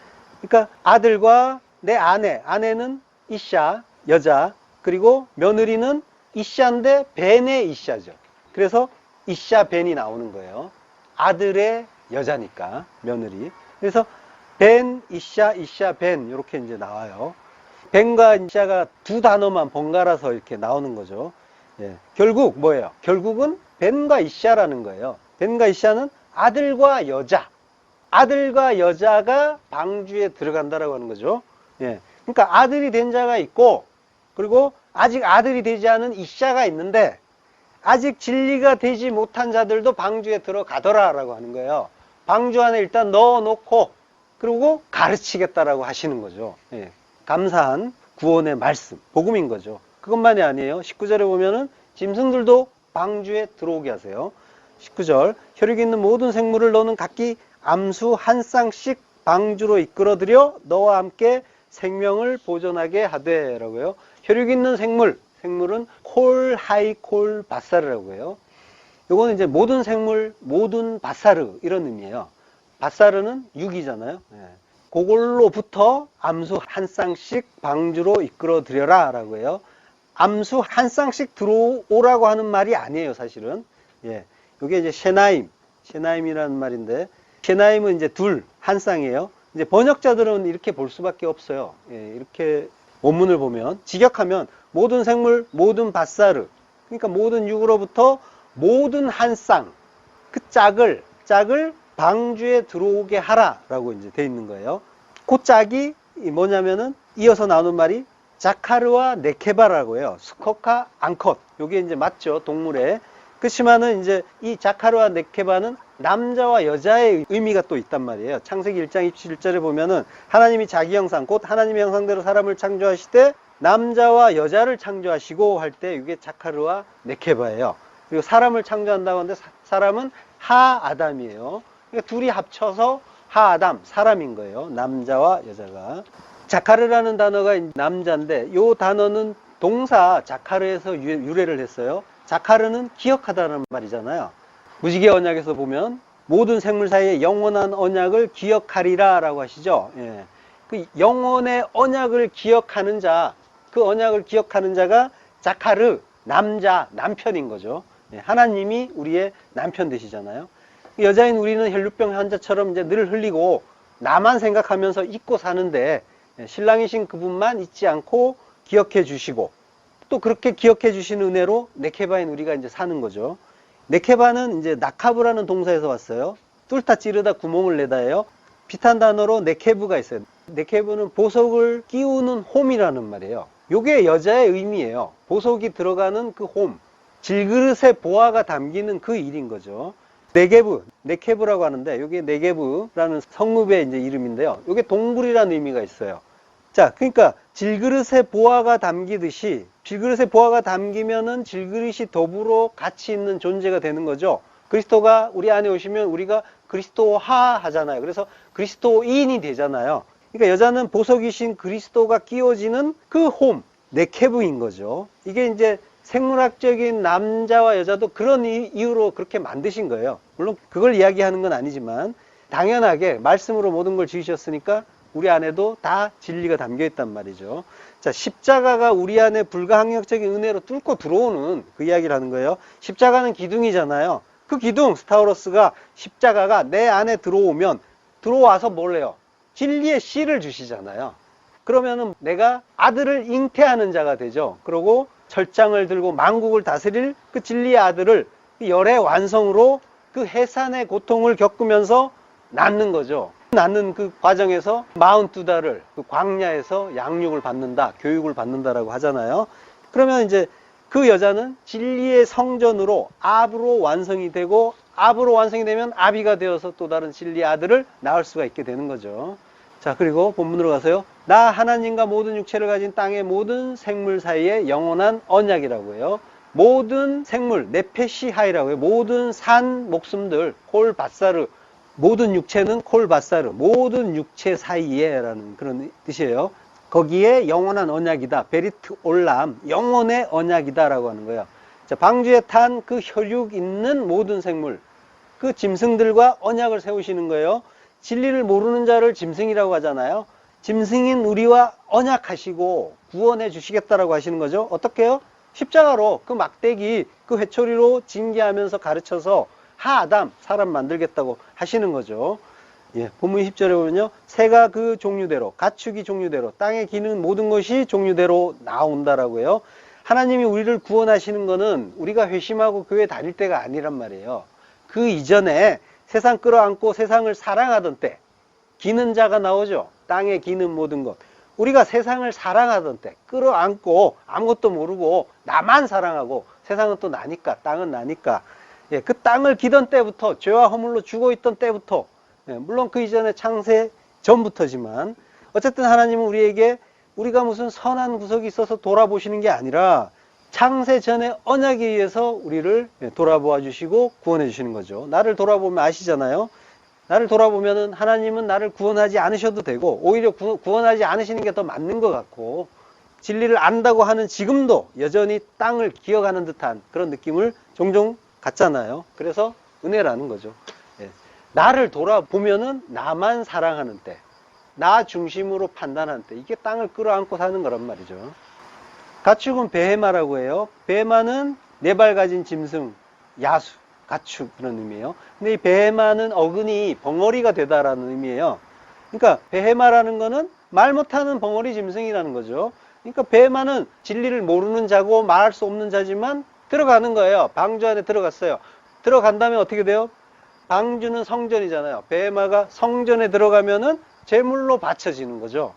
Speaker 1: 그러니까 아들과 내 아내는 이샤, 여자, 그리고 며느리는 이샤인데 벤의 이샤죠. 그래서 이샤 벤이 나오는 거예요. 아들의 여자니까 며느리. 그래서 벤, 이샤 벤 이렇게 이제 나와요. 벤과 이샤가 두 단어만 번갈아서 이렇게 나오는 거죠. 예. 결국 뭐예요? 결국은 벤과 이샤라는 거예요. 벤과 이샤는 아들과 여자가 방주에 들어간다라고 하는 거죠. 예. 그러니까 아들이 된 자가 있고, 그리고 아직 아들이 되지 않은 이샤가 있는데, 아직 진리가 되지 못한 자들도 방주에 들어가더라라고 하는 거예요. 방주 안에 일단 넣어놓고, 그리고 가르치겠다라고 하시는 거죠. 예. 감사한 구원의 말씀, 복음인 거죠. 그것만이 아니에요. 19절에 보면은 짐승들도 방주에 들어오게 하세요. 19절, 혈육 있는 모든 생물을 너는 각기 암수 한 쌍씩 방주로 이끌어들여 너와 함께 생명을 보존하게 하되 라고요. 혈육 있는 생물은 콜, 하이, 콜, 바사르라고 해요. 요거는 이제 모든 생물, 모든 바사르 이런 의미예요. 바사르는 육이잖아요. 예. 그걸로부터 암수 한 쌍씩 방주로 이끌어들여라 라고 해요. 암수 한 쌍씩 들어오라고 하는 말이 아니에요, 사실은. 예. 요게 이제 셰나임이라는 말인데, 셰나임은 이제 한 쌍이에요. 이제 번역자들은 이렇게 볼 수밖에 없어요. 예, 이렇게 원문을 보면, 직역하면 모든 생물, 모든 바사르, 그러니까 모든 육으로부터 모든 한 쌍, 그 짝을 방주에 들어오게 하라라고 이제 돼 있는 거예요. 그 짝이 뭐냐면은 이어서 나오는 말이 자카르와 네케바라고 해요. 수컷과 암컷. 요게 이제 맞죠, 동물에. 그렇지만은 이제 이 자카르와 네케바는 남자와 여자의 의미가 또 있단 말이에요. 창세기 1장 27절에 보면은 하나님이 자기 형상, 곧 하나님의 형상대로 사람을 창조하실 때 남자와 여자를 창조하시고 할 때 이게 자카르와 네케바예요. 그리고 사람을 창조한다고 하는데 사람은 하아담이에요. 그러니까 둘이 합쳐서 하아담, 사람인 거예요. 남자와 여자가. 자카르라는 단어가 남자인데 이 단어는 동사 자카르에서 유래를 했어요. 자카르는 기억하다는 말이잖아요. 무지개 언약에서 보면 모든 생물 사이의 영원한 언약을 기억하리라 라고 하시죠. 예. 그 영원의 언약을 기억하는 자, 그 언약을 기억하는 자가 자카르, 남자, 남편인 거죠. 예. 하나님이 우리의 남편 되시잖아요. 여자인 우리는 혈루병 환자처럼 이제 늘 흘리고 나만 생각하면서 잊고 사는데, 신랑이신 그분만 잊지 않고 기억해 주시고, 또 그렇게 기억해 주신 은혜로 네케바인 우리가 이제 사는 거죠. 네케바는 이제 나카브라는 동사에서 왔어요. 뚫다 찌르다 구멍을 내다예요. 비슷한 단어로 네케브가 있어요. 네케브는 보석을 끼우는 홈이라는 말이에요. 요게 여자의 의미예요. 보석이 들어가는 그 홈, 질그릇에 보화가 담기는 그 일인 거죠. 네게브, 네케브라고 하는데 요게 네게브라는 성읍의 이제 이름인데요. 요게 동굴이라는 의미가 있어요. 자, 그러니까 질그릇에 보화가 담기듯이 질그릇에 보화가 담기면은 질그릇이 더불어 같이 있는 존재가 되는 거죠. 그리스도가 우리 안에 오시면 우리가 그리스도화 하잖아요. 그래서 그리스도인이 되잖아요. 그러니까 여자는 보석이신 그리스도가 끼워지는 그 홈, 네케브인 거죠. 이게 이제 생물학적인 남자와 여자도 그런 이유로 그렇게 만드신 거예요. 물론 그걸 이야기하는 건 아니지만 당연하게 말씀으로 모든 걸 지으셨으니까 우리 안에도 다 진리가 담겨 있단 말이죠. 자, 십자가가 우리 안에 불가항력적인 은혜로 뚫고 들어오는 그 이야기를 하는 거예요. 십자가는 기둥이잖아요. 그 기둥, 스타우로스가 십자가가 내 안에 들어오면 들어와서 뭘 해요? 진리의 씨를 주시잖아요. 그러면은 내가 아들을 잉태하는 자가 되죠. 그리고 철장을 들고 만국을 다스릴 그 진리의 아들을 열의 완성으로 그 해산의 고통을 겪으면서 낳는 거죠. 낳는 그 과정에서 42달을 그 광야에서 양육을 받는다, 교육을 받는다라고 하잖아요. 그러면 이제 그 여자는 진리의 성전으로 압으로 완성이 되고, 압으로 완성이 되면 아비가 되어서 또 다른 진리의 아들을 낳을 수가 있게 되는 거죠. 자, 그리고 본문으로 가서요. 나 하나님과 모든 육체를 가진 땅의 모든 생물 사이에 영원한 언약이라고 해요. 모든 생물, 네페시하이라고 해요. 모든 산 목숨들, 콜 바사르, 모든 육체는 콜 바사르, 모든 육체 사이에 라는 그런 뜻이에요. 거기에 영원한 언약이다. 베리트 올람, 영원의 언약이다 라고 하는 거예요. 자, 방주에 탄 그 혈육 있는 모든 생물, 그 짐승들과 언약을 세우시는 거예요. 진리를 모르는 자를 짐승이라고 하잖아요. 짐승인 우리와 언약하시고 구원해 주시겠다라고 하시는 거죠. 어떻게 해요? 십자가로 그 막대기, 그 회초리로 징계하면서 가르쳐서 하아담, 사람 만들겠다고 하시는 거죠. 예, 본문 10절에 보면요. 새가 그 종류대로, 가축이 종류대로, 땅에 기는 모든 것이 종류대로 나온다라고 해요. 하나님이 우리를 구원하시는 거는 우리가 회심하고 교회 다닐 때가 아니란 말이에요. 그 이전에 세상 끌어안고 세상을 사랑하던 때, 기는 자가 나오죠. 땅에 기는 모든 것. 우리가 세상을 사랑하던 때, 끌어안고 아무것도 모르고 나만 사랑하고 세상은 또 나니까, 땅은 나니까. 예, 그 땅을 기던 때부터, 죄와 허물로 죽어 있던 때부터, 예, 물론 그 이전에 창세 전부터지만, 어쨌든 하나님은 우리에게 우리가 무슨 선한 구석이 있어서 돌아보시는 게 아니라 창세 전의 언약에 의해서 우리를 돌아보아 주시고 구원해 주시는 거죠. 나를 돌아보면 아시잖아요. 나를 돌아보면은 하나님은 나를 구원하지 않으셔도 되고 오히려 구원하지 않으시는 게 더 맞는 것 같고, 진리를 안다고 하는 지금도 여전히 땅을 기어가는 듯한 그런 느낌을 종종 갖잖아요. 그래서 은혜라는 거죠. 예. 나를 돌아보면은 나만 사랑하는 때, 나 중심으로 판단하는 때, 이게 땅을 끌어안고 사는 거란 말이죠. 가축은 베헤마라고 해요. 베헤마는 네 발 가진 짐승, 야수, 가축 그런 의미예요. 근데 이 베헤마는 어근이 벙어리가 되다라는 의미예요. 그러니까 베헤마라는 거는 말 못하는 벙어리 짐승이라는 거죠. 그러니까 베헤마는 진리를 모르는 자고 말할 수 없는 자지만 들어가는 거예요. 방주 안에 들어갔어요. 들어간 다음에 어떻게 돼요? 방주는 성전이잖아요. 베헤마가 성전에 들어가면은 제물로 바쳐지는 거죠.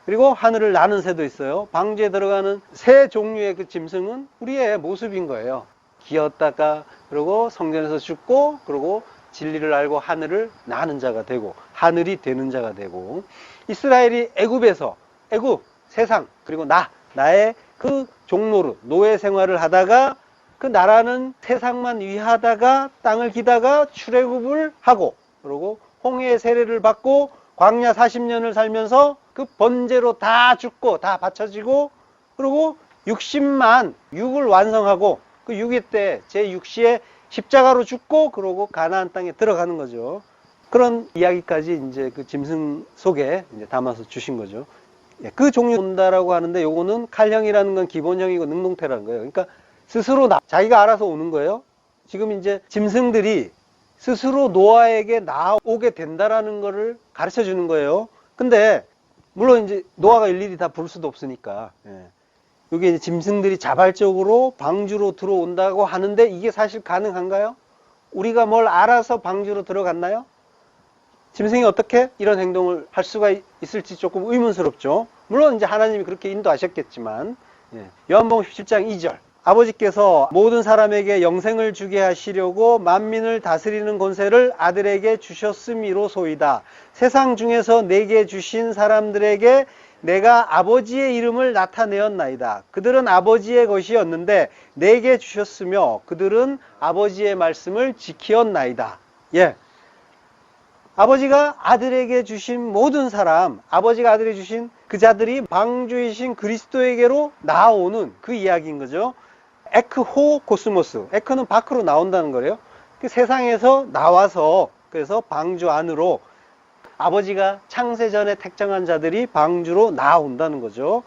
Speaker 1: 그리고 하늘을 나는 새도 있어요. 방주에 들어가는 새 종류의 그 짐승은 우리의 모습인 거예요. 기었다가 그리고 성전에서 죽고 그리고 진리를 알고 하늘을 나는 자가 되고 하늘이 되는 자가 되고, 이스라엘이 애굽에서 애굽 세상 그리고 나의 그 종노릇 노예 생활을 하다가 그 나라는 세상만 위하다가 땅을 기다가 출애굽을 하고 그리고 홍해의 세례를 받고 광야 40년을 살면서 그 번제로 다 죽고 다 바쳐지고 그리고 60만 육을 완성하고 그 6위 때 제6시에 십자가로 죽고 그러고 가나안 땅에 들어가는 거죠. 그런 이야기까지 이제 그 짐승 속에 이제 담아서 주신 거죠. 예, 그 종류 온다라고 하는데 요거는 칼형이라는 건 기본형이고 능동태라는 거예요. 그러니까 스스로 자기가 알아서 오는 거예요. 지금 이제 짐승들이 스스로 노아에게 나오게 된다라는 거를 가르쳐 주는 거예요. 근데 물론 이제 노아가 일일이 다 부를 수도 없으니까 이게 이제 짐승들이 자발적으로 방주로 들어온다고 하는데 이게 사실 가능한가요? 우리가 뭘 알아서 방주로 들어갔나요? 짐승이 어떻게 이런 행동을 할 수가 있을지 조금 의문스럽죠. 물론 이제 하나님이 그렇게 인도하셨겠지만 요한복음 17장 2절 아버지께서 모든 사람에게 영생을 주게 하시려고 만민을 다스리는 권세를 아들에게 주셨음이로소이다. 세상 중에서 내게 주신 사람들에게 내가 아버지의 이름을 나타내었나이다. 그들은 아버지의 것이었는데 내게 주셨으며 그들은 아버지의 말씀을 지키었나이다. 예. 아버지가 아들에게 주신 모든 사람, 아버지가 아들에게 주신 그 자들이 방주이신 그리스도에게로 나아오는 그 이야기인 거죠. 에크호 코스모스. 에크는 밖으로 나온다는 거래요. 그 세상에서 나와서 그래서 방주 안으로 아버지가 창세 전에 택정한 자들이 방주로 나아온다는 거죠.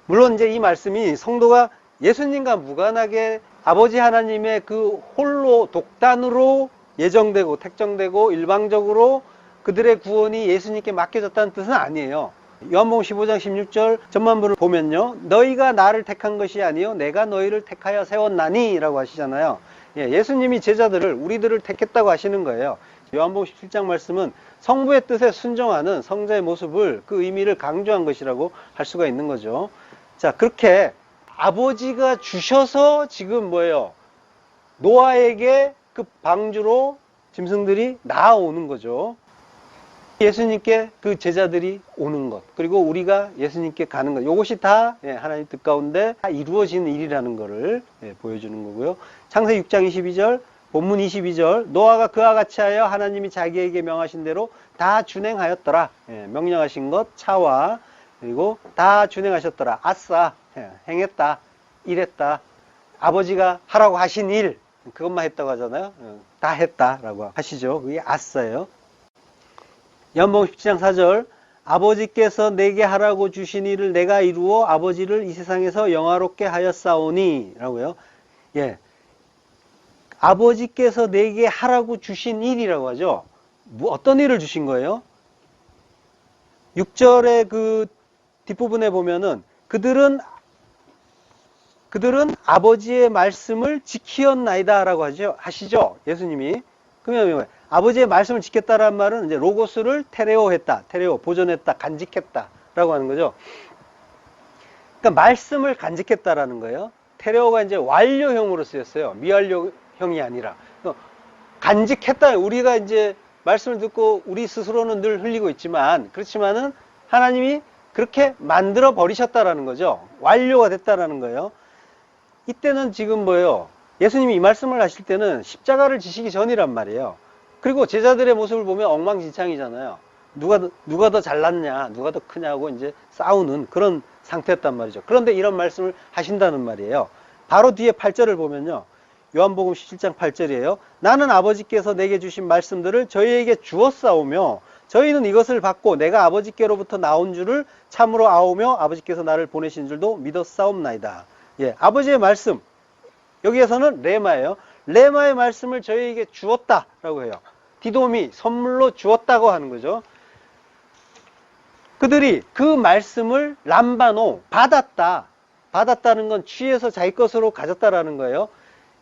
Speaker 1: 물론 이제 이 말씀이 성도가 예수님과 무관하게 아버지 하나님의 그 홀로 독단으로 예정되고 택정되고 일방적으로 그들의 구원이 예수님께 맡겨졌다는 뜻은 아니에요. 요한복음 15장 16절 전반부를 보면요. 너희가 나를 택한 것이 아니요 내가 너희를 택하여 세웠나니 라고 하시잖아요. 예수님이 제자들을 우리들을 택했다고 하시는 거예요. 요한복음 17장 말씀은 성부의 뜻에 순종하는 성자의 모습을 그 의미를 강조한 것이라고 할 수가 있는 거죠. 자, 그렇게 아버지가 주셔서 지금 뭐예요? 노아에게 그 방주로 짐승들이 나아오는 거죠. 예수님께 그 제자들이 오는 것, 그리고 우리가 예수님께 가는 것, 이것이 다 하나님 뜻 가운데 다 이루어지는 일이라는 것을 보여주는 거고요. 창세 6장 22절, 본문 22절, 노아가 그와 같이 하여 하나님이 자기에게 명하신 대로 다 준행하였더라. 명령하신 것, 차와, 그리고 다 준행하셨더라. 아싸, 행했다, 일했다. 아버지가 하라고 하신 일, 그것만 했다고 하잖아요. 다 했다라고 하시죠. 그게 아싸예요. 요한복음 17장 4절 아버지께서 내게 하라고 주신 일을 내가 이루어 아버지를 이 세상에서 영화롭게 하였사오니 라고요. 예, 아버지께서 내게 하라고 주신 일이라고 하죠. 어떤 일을 주신 거예요? 6절의 그 뒷부분에 보면은 그들은 아버지의 말씀을 지키었나이다 라고 하시죠. 예수님이. 그러면 아버지의 말씀을 지켰다라는 말은 이제 로고스를 테레오했다. 테레오, 보존했다, 간직했다 라고 하는 거죠. 그러니까 말씀을 간직했다라는 거예요. 테레오가 이제 완료형으로 쓰였어요. 미완료형이 아니라. 간직했다. 우리가 이제 말씀을 듣고 우리 스스로는 늘 흘리고 있지만, 그렇지만은 하나님이 그렇게 만들어 버리셨다라는 거죠. 완료가 됐다라는 거예요. 이때는 지금 뭐예요? 예수님이 이 말씀을 하실 때는 십자가를 지시기 전이란 말이에요. 그리고 제자들의 모습을 보면 엉망진창이잖아요. 누가 더 잘났냐, 누가 더 크냐고 이제 싸우는 그런 상태였단 말이죠. 그런데 이런 말씀을 하신다는 말이에요. 바로 뒤에 8절을 보면요. 요한복음 17장 8절이에요. 나는 아버지께서 내게 주신 말씀들을 저희에게 주었사오며 저희는 이것을 받고 내가 아버지께로부터 나온 줄을 참으로 아오며 아버지께서 나를 보내신 줄도 믿었사옵나이다. 예, 아버지의 말씀. 여기에서는 레마예요. 레마의 말씀을 저희에게 주었다라고 해요. 디도미, 선물로 주었다고 하는 거죠. 그들이 그 말씀을 람바노, 받았다는 건 취해서 자기 것으로 가졌다라는 거예요.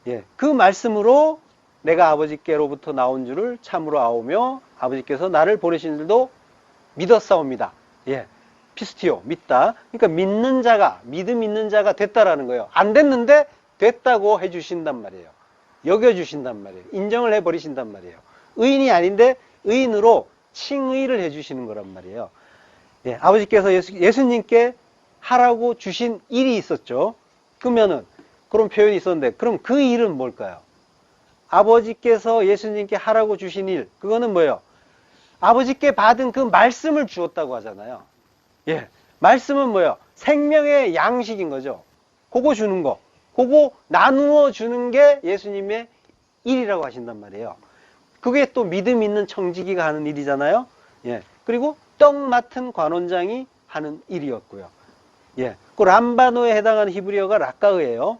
Speaker 1: 예, 그 말씀으로 내가 아버지께로부터 나온 줄을 참으로 아오며 아버지께서 나를 보내신 줄도 믿었사옵니다. 예, 피스티오, 믿다. 그러니까 믿음 있는 자가 됐다라는 거예요. 안 됐는데 됐다고 해주신단 말이에요. 여겨주신단 말이에요. 인정을 해버리신단 말이에요. 의인이 아닌데 의인으로 칭의를 해주시는 거란 말이에요. 예, 아버지께서 예수님께 하라고 주신 일이 있었죠. 그러면은 그런 표현이 있었는데 그럼 그 일은 뭘까요? 아버지께서 예수님께 하라고 주신 일, 그거는 뭐예요? 아버지께 받은 그 말씀을 주었다고 하잖아요. 예, 말씀은 뭐예요? 생명의 양식인 거죠. 그거 주는 거. 그거 나누어 주는 게 예수님의 일이라고 하신단 말이에요. 그게 또 믿음 있는 청지기가 하는 일이잖아요. 예. 그리고 떡 맡은 관원장이 하는 일이었고요. 예. 그 람바노에 해당하는 히브리어가 락가흐예요.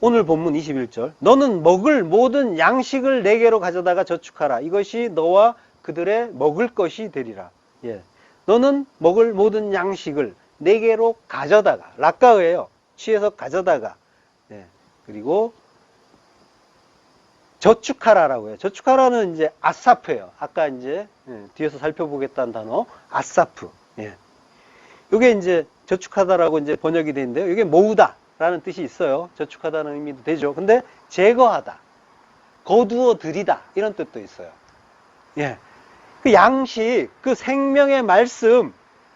Speaker 1: 오늘 본문 21절. 너는 먹을 모든 양식을 내게로 가져다가 저축하라. 이것이 너와 그들의 먹을 것이 되리라. 예. 너는 먹을 모든 양식을 내게로 가져다가. 락가흐예요. 취해서 가져다가. 예. 그리고 저축하라라고 해요. 저축하라는 이제 아사프예요. 아까 이제 뒤에서 살펴보겠다는 단어 아사프. 예. 이게 이제 저축하다라고 이제 번역이 되어 있는데요. 이게 모으다라는 뜻이 있어요. 저축하다는 의미도 되죠. 근데 제거하다, 거두어 들이다 이런 뜻도 있어요. 예. 그 양식, 그 생명의 말씀,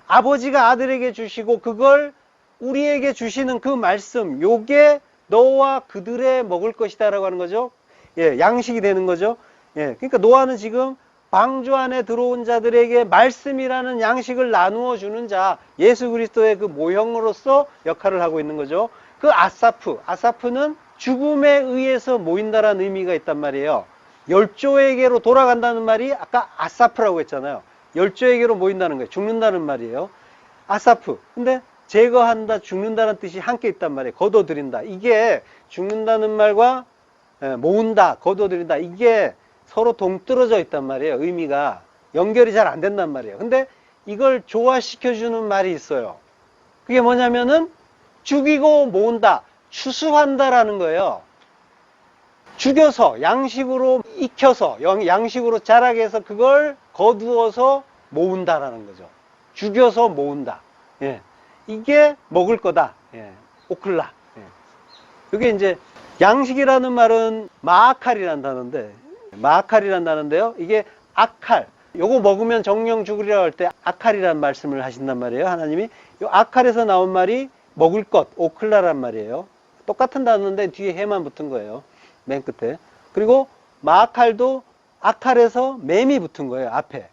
Speaker 1: 아버지가 아들에게 주시고 그걸 우리에게 주시는 그 말씀, 요게 너와 그들의 먹을 것이다라고 하는 거죠. 예, 양식이 되는 거죠. 예, 그러니까 노아는 지금 방주 안에 들어온 자들에게 말씀이라는 양식을 나누어 주는 자, 예수 그리스도의 그 모형으로서 역할을 하고 있는 거죠. 그 아사프는 죽음에 의해서 모인다라는 의미가 있단 말이에요. 열조에게로 돌아간다는 말이 아까 아사프라고 했잖아요. 열조에게로 모인다는 거예요. 죽는다는 말이에요. 아사프. 근데 제거한다, 죽는다는 뜻이 함께 있단 말이에요. 거둬들인다. 이게 죽는다는 말과 모은다, 거둬들인다. 이게 서로 동떨어져 있단 말이에요. 의미가 연결이 잘 안 된단 말이에요. 근데 이걸 조화시켜주는 말이 있어요. 그게 뭐냐면은 죽이고 모은다, 추수한다라는 거예요. 죽여서 양식으로 익혀서 양식으로 자라게 해서 그걸 거두어서 모은다라는 거죠. 죽여서 모은다. 예. 이게 먹을 거다. 예. 오클라. 예. 이게 이제 양식이라는 말은 마아칼이라는 단어인데, 마아칼이라는 단어인데요. 이게 아칼. 요거 먹으면 정령 죽으리라고 할 때 아칼이라는 말씀을 하신단 말이에요. 하나님이. 요 아칼에서 나온 말이 먹을 것, 오클라란 말이에요. 똑같은 단어인데 뒤에 해만 붙은 거예요. 맨 끝에. 그리고 마아칼도 아칼에서 맴이 붙은 거예요. 앞에.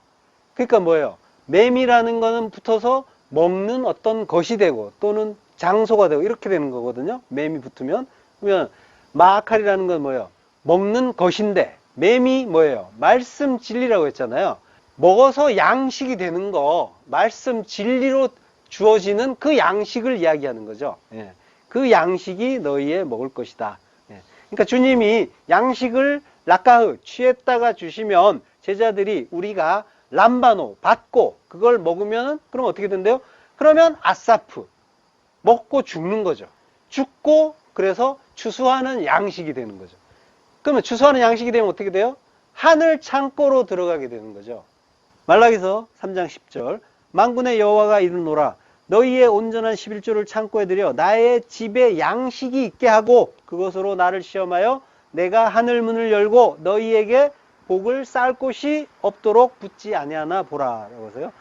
Speaker 1: 그러니까 뭐예요? 맴이라는 거는 붙어서 먹는 어떤 것이 되고 또는 장소가 되고 이렇게 되는 거거든요. 맴이 붙으면. 그러면 마아칼이라는 건 뭐예요? 먹는 것인데 맴이 뭐예요? 말씀 진리라고 했잖아요. 먹어서 양식이 되는 거, 말씀 진리로 주어지는 그 양식을 이야기하는 거죠. 예. 그 양식이 너희의 먹을 것이다. 예. 그러니까 주님이 양식을 락가흐 취했다가 주시면 제자들이 우리가 람바노 받고 그걸 먹으면 그럼 어떻게 된대요? 그러면 아사프 먹고 죽는 거죠. 죽고 그래서 추수하는 양식이 되는 거죠. 그러면 추수하는 양식이 되면 어떻게 돼요? 하늘 창고로 들어가게 되는 거죠. 말라기서 3장 10절 만군의 여호와가 이르노라 너희의 온전한 11조를 창고에 들여 나의 집에 양식이 있게 하고 그것으로 나를 시험하여 내가 하늘 문을 열고 너희에게 복을 쌓을 곳이 없도록 붙지 아니하나 보라 라고 해서요.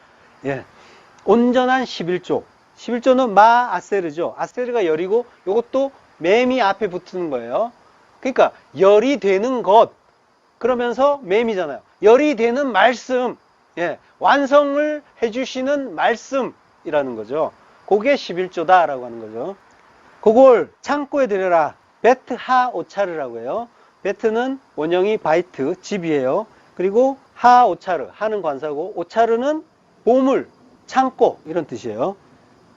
Speaker 1: 예. 온전한 11조. 11조는 마아세르죠. 아세르가 열이고 이것도 맴이 앞에 붙는 거예요. 그러니까 열이 되는 것 그러면서 맴이잖아요. 열이 되는 말씀, 예, 완성을 해주시는 말씀이라는 거죠. 그게 11조다라고 하는 거죠. 그걸 창고에 들여라. 베트 하 오차르라고 해요. 베트는 원형이 바이트, 집이에요. 그리고 하 오차르, 하는 관사고 오차르는 보물, 창고 이런 뜻이에요.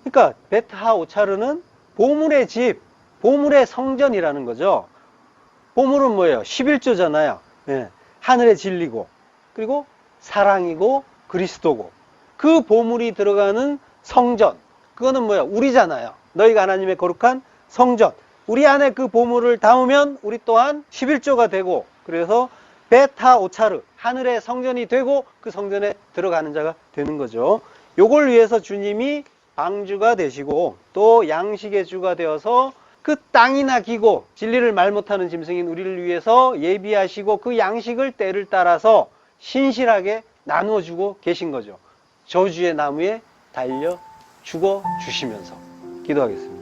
Speaker 1: 그러니까 베트 하 오차르는 보물의 집, 보물의 성전이라는 거죠. 보물은 뭐예요? 11조잖아요. 예, 하늘의 진리고 그리고 사랑이고 그리스도고 그 보물이 들어가는 성전 그거는 뭐예요? 우리잖아요. 너희가 하나님의 거룩한 성전 우리 안에 그 보물을 담으면 우리 또한 11조가 되고 그래서 베타 오차르 하늘의 성전이 되고 그 성전에 들어가는 자가 되는 거죠. 요걸 위해서 주님이 방주가 되시고 또 양식의 주가 되어서 그 땅이나 기고 진리를 말 못하는 짐승인 우리를 위해서 예비하시고 그 양식을 때를 따라서 신실하게 나누어 주고 계신 거죠. 저주의 나무에 달려 죽어 주시면서 기도하겠습니다.